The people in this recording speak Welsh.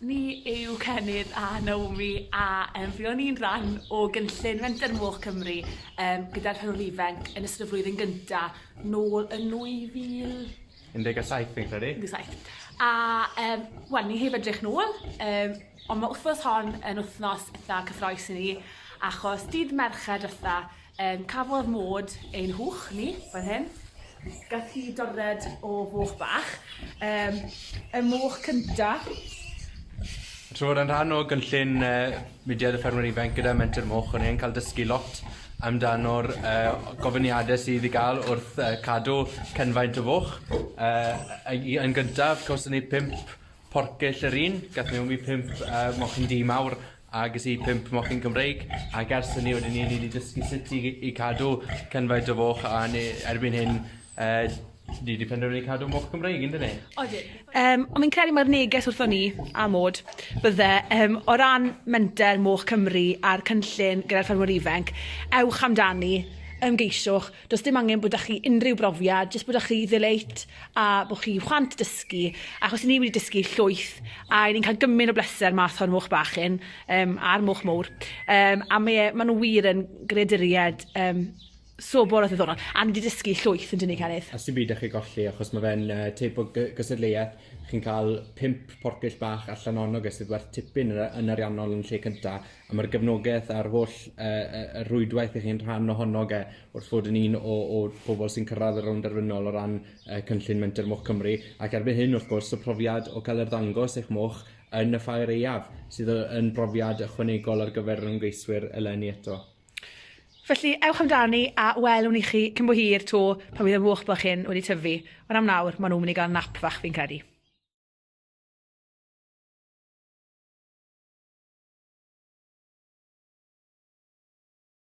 ni yw Cenydd a Naomi a fi o'n i'n rhan o gynllun Menter Moch Cymru gyda'r rhan ifanc yn ystod y flwyddyn gyntaf nôl yn 2000... 17 fi'n credu. 17. A wel, ni heb edrych nôl, ond mae wythnos hon yn wythnos eitha cyffroes i ni, achos dydd Merched eitha cafodd mod ein hwch ni, fan hyn. Gath hi dorred o foch bach. Y moch cyntaf. Troed yn rhan o gynllun mudiad y ffermwyr ifanc gyda Menter Moch, o'n i'n cael dysgu lot amdano'r gofyniadau sydd i gael wrth cadw cenfaint y foch. Yn gyntaf, gawson ni 5 porcyll yr un, gath ni 5 mochyn di mawr a ges i 5 mochyn Cymreig, a ers hynny wedyn ni wedi dysgu sut i cadw cenfaint y foch, a erbyn hyn ni wedi penderfynu cadw moch Cymreig, ynddo ni? Ond mi'n credu mae'r neges wrthon ni a mod bydde o ran Menter Moch Cymru a'r cynllun gyda'r ffermwyr ifanc, ewch amdani, ymgeisiwch, does dim angen bod chi unrhyw brofiad, jyst bod chi ddileit a bod chi chwant dysgu, achos ni wedi dysgu llwyth a ni'n cael gymaint o bleser math o'r moch bachyn a'r moch mowr. A maen nhw wir yn greaduried sobor o ddiddorol, a ni wedi dysgu llwyth yn dyn ni Cenydd. A sy'n byd â chi golli, achos mae fe'n teip o gysadleuaeth, chi'n cael 5 porcyll bach allan onno sydd werth tipyn yn ariannol yn lle cyntaf, a mae'r gefnogaeth a'r holl rwydwaith i chi'n rhan ohono wrth fod yn un o bobl sy'n cyrraedd y rownd derfynol o ran cynllun Menter Moch Cymru, ac erbyn hyn wrth gwrs y profiad o cael ddangos eich moch yn y ffair eiaf, sydd yn brofiad ychwanegol ar gyfer yr ymgeiswyr eleni eto. Felly, ewch amdani a welwn i chi cyn bo hir to pan bydd y moch bach hyn wedi tyfu. Ond am nawr, maen nhw'n mynd i gael nap fach fi'n credu.